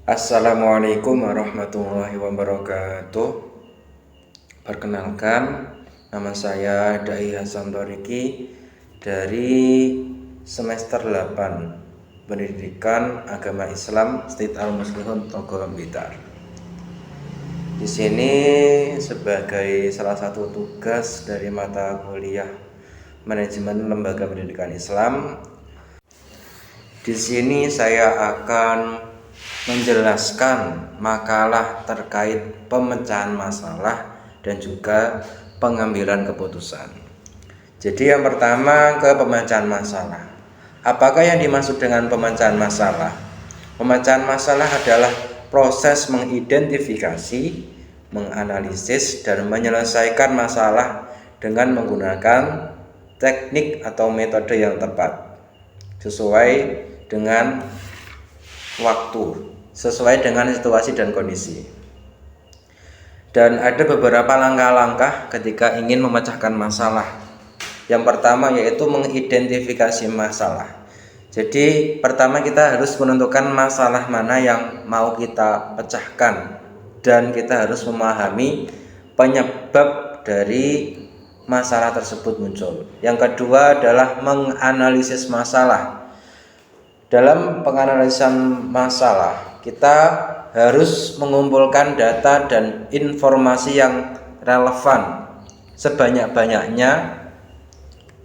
Assalamualaikum warahmatullahi wabarakatuh. Perkenalkan, nama saya Dai Hasan Thoriki dari semester 8 Pendidikan Agama Islam State Al-Muslimun Togor Blitar. Di sini sebagai salah satu tugas dari mata kuliah Manajemen Lembaga Pendidikan Islam. Di sini saya akan menjelaskan makalah terkait pemecahan masalah dan juga pengambilan keputusan. Jadi yang pertama ke pemecahan masalah. Apakah yang dimaksud dengan pemecahan masalah? Pemecahan masalah adalah proses mengidentifikasi, menganalisis, dan menyelesaikan masalah dengan menggunakan teknik atau metode yang tepat sesuai dengan waktu, sesuai dengan situasi dan kondisi. Dan ada beberapa langkah-langkah ketika ingin memecahkan masalah. Yang pertama yaitu mengidentifikasi masalah. Jadi pertama kita harus menentukan masalah mana yang mau kita pecahkan, dan kita harus memahami penyebab dari masalah tersebut muncul. Yang kedua adalah menganalisis masalah. Dalam penganalisan masalah, kita harus mengumpulkan data dan informasi yang relevan sebanyak-banyaknya,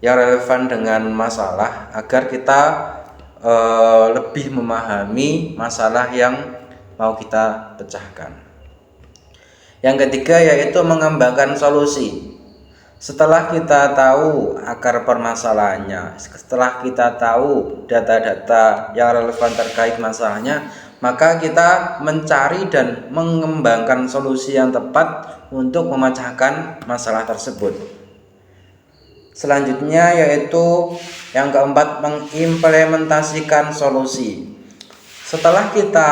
yang relevan dengan masalah, agar kita lebih memahami masalah yang mau kita pecahkan. Yang ketiga yaitu mengembangkan solusi. Setelah kita tahu akar permasalahannya, setelah kita tahu data-data yang relevan terkait masalahnya, maka kita mencari dan mengembangkan solusi yang tepat untuk memecahkan masalah tersebut. Selanjutnya yaitu yang keempat, mengimplementasikan solusi. Setelah kita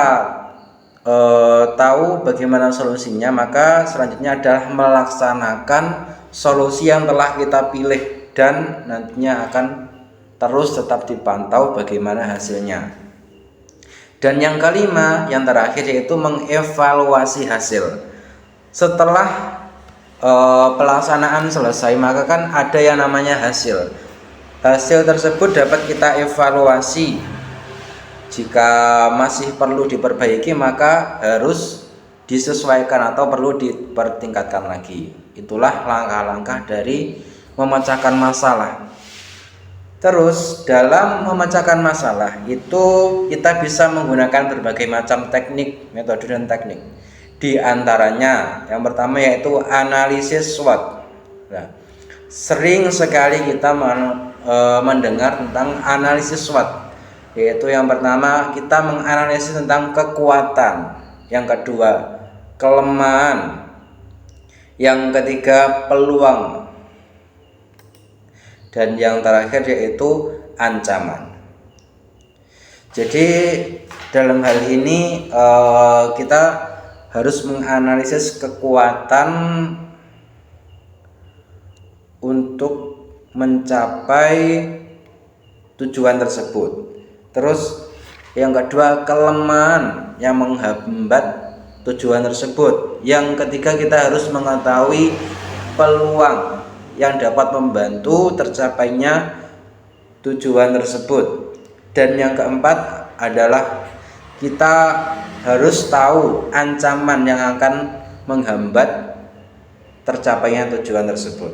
tahu bagaimana solusinya, maka selanjutnya adalah melaksanakan solusi yang telah kita pilih, dan nantinya akan terus tetap dipantau bagaimana hasilnya. Dan yang kelima, yang terakhir yaitu mengevaluasi hasil. Setelah pelaksanaan selesai, maka kan ada yang namanya hasil. Hasil tersebut dapat kita evaluasi. Jika masih perlu diperbaiki, maka harus disesuaikan atau perlu dipertingkatkan lagi. Itulah langkah-langkah dari memecahkan masalah. Terus dalam memecahkan masalah itu kita bisa menggunakan berbagai macam teknik, metode dan teknik. Di antaranya yang pertama yaitu analisis SWOT. Nah, sering sekali kita mendengar tentang analisis SWOT, yaitu yang pertama kita menganalisis tentang kekuatan, yang kedua kelemahan, yang ketiga peluang, dan yang terakhir yaitu ancaman. Jadi dalam hal ini kita harus menganalisis kekuatan untuk mencapai tujuan tersebut. Terus yang kedua kelemahan yang menghambat tujuan tersebut. Yang ketiga kita harus mengetahui peluang yang dapat membantu tercapainya tujuan tersebut. Dan yang keempat adalah kita harus tahu ancaman yang akan menghambat tercapainya tujuan tersebut.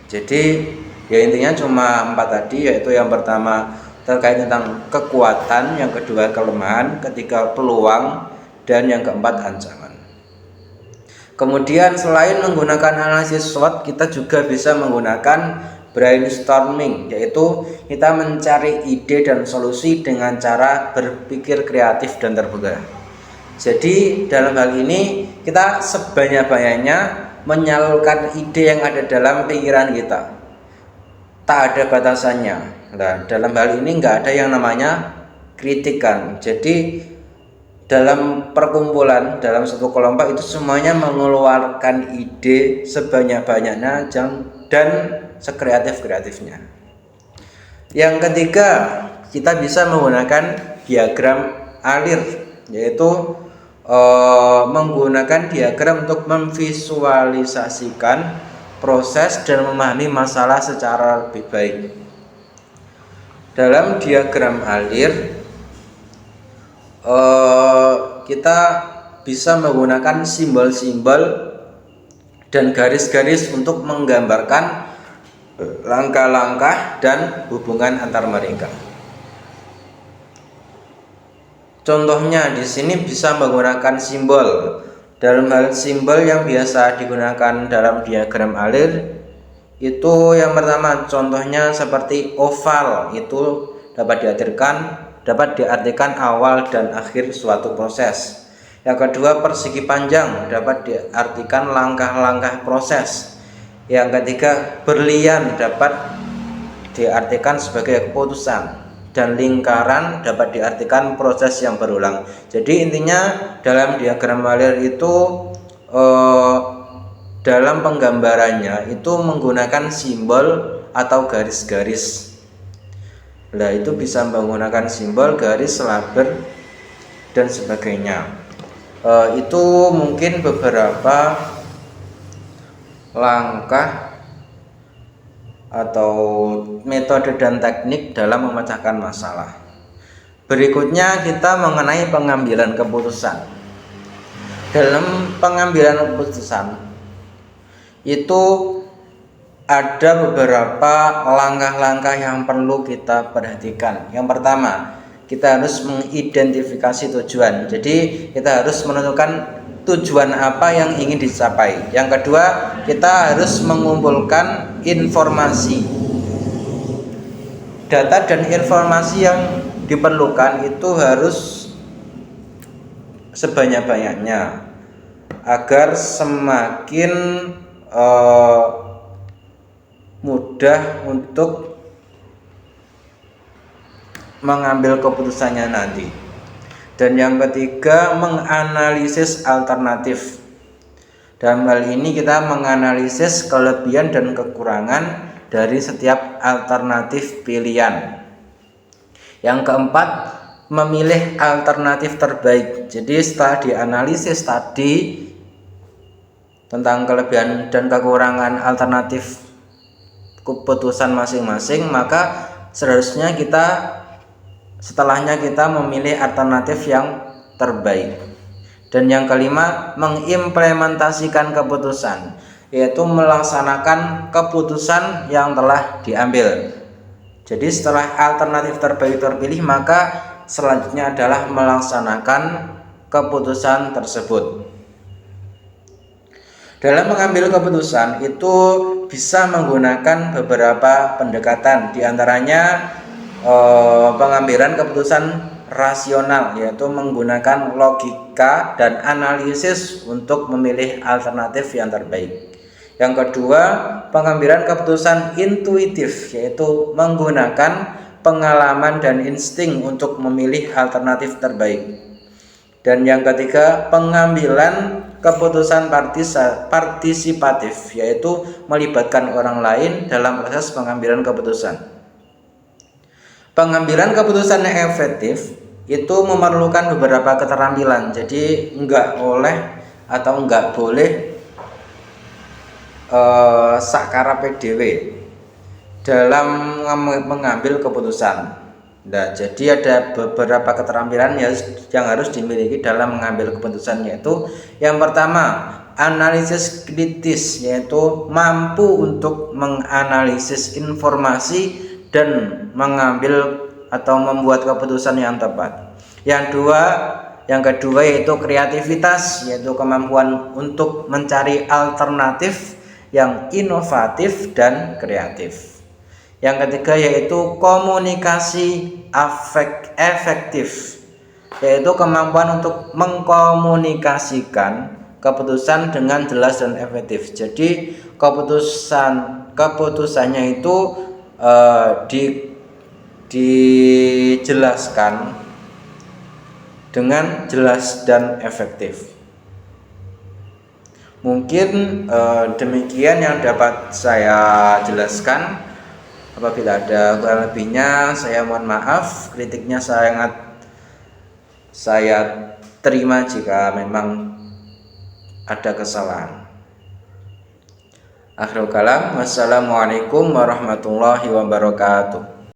Jadi ya intinya cuma 4 tadi, yaitu yang pertama terkait tentang kekuatan, yang kedua kelemahan, ketiga peluang, dan yang keempat ancaman. Kemudian selain menggunakan analisis SWOT, kita juga bisa menggunakan brainstorming, yaitu kita mencari ide dan solusi dengan cara berpikir kreatif dan terbuka. Jadi dalam hal ini kita sebanyak-banyaknya menyalurkan ide yang ada dalam pikiran kita, tak ada batasannya. Nah, dalam hal ini nggak ada yang namanya kritikan. Jadi dalam perkumpulan, dalam satu kelompok itu semuanya mengeluarkan ide sebanyak-banyaknya dan sekreatif-kreatifnya. Yang ketiga, kita bisa menggunakan diagram alir, yaitu menggunakan diagram untuk memvisualisasikan proses dan memahami masalah secara lebih baik. Dalam diagram alir kita bisa menggunakan simbol-simbol dan garis-garis untuk menggambarkan langkah-langkah dan hubungan antar mereka. Contohnya di sini bisa menggunakan simbol. Dalam hal simbol yang biasa digunakan dalam diagram alir itu yang pertama contohnya seperti oval, itu dapat diartikan awal dan akhir suatu proses. Yang kedua persegi panjang dapat diartikan langkah-langkah proses. Yang ketiga berlian dapat diartikan sebagai keputusan. Dan lingkaran dapat diartikan proses yang berulang. Jadi intinya dalam diagram alir itu dalam penggambarannya itu menggunakan simbol atau garis-garis. Nah, itu bisa menggunakan simbol, garis, label dan sebagainya. Itu mungkin beberapa langkah atau metode dan teknik dalam memecahkan masalah. Berikutnya kita mengenai pengambilan keputusan. Dalam pengambilan keputusan itu ada beberapa langkah-langkah yang perlu kita perhatikan. Yang pertama, kita harus mengidentifikasi tujuan. Jadi kita harus menentukan tujuan apa yang ingin dicapai. Yang kedua, kita harus mengumpulkan informasi. Data dan informasi yang diperlukan itu harus sebanyak-banyaknya agar semakin mudah untuk mengambil keputusannya nanti. Dan yang ketiga, menganalisis alternatif. Dalam hal ini kita menganalisis kelebihan dan kekurangan dari setiap alternatif pilihan. Yang keempat, memilih alternatif terbaik. Jadi setelah dianalisis tadi tentang kelebihan dan kekurangan alternatif keputusan masing-masing, maka seharusnya setelahnya kita memilih alternatif yang terbaik. Dan yang kelima, mengimplementasikan keputusan, yaitu melaksanakan keputusan yang telah diambil. Jadi setelah alternatif terbaik terpilih, maka selanjutnya adalah melaksanakan keputusan tersebut. Dalam mengambil keputusan itu bisa menggunakan beberapa pendekatan, diantaranya pengambilan keputusan rasional, yaitu menggunakan logika dan analisis untuk memilih alternatif yang terbaik. Yang kedua, pengambilan keputusan intuitif, yaitu menggunakan pengalaman dan insting untuk memilih alternatif terbaik. Dan yang ketiga, pengambilan keputusan partisipatif, yaitu melibatkan orang lain dalam proses pengambilan keputusan. Pengambilan keputusan yang efektif itu memerlukan beberapa keterampilan. Jadi enggak boleh sakarape dhewe dalam mengambil keputusan. Nah, jadi ada beberapa keterampilan yang harus dimiliki dalam mengambil keputusan, yaitu yang pertama, analisis kritis, yaitu mampu untuk menganalisis informasi dan mengambil atau membuat keputusan yang tepat. Yang kedua yaitu kreativitas, yaitu kemampuan untuk mencari alternatif yang inovatif dan kreatif. Yang ketiga yaitu komunikasi efektif, yaitu kemampuan untuk mengkomunikasikan keputusan dengan jelas dan efektif. Jadi keputusannya itu dijelaskan dengan jelas dan efektif. Mungkin demikian yang dapat saya jelaskan. Apabila ada kurang lebihnya saya mohon maaf. Kritiknya saya terima jika memang ada kesalahan. Akhirul kalam, wassalamualaikum warahmatullahi wabarakatuh.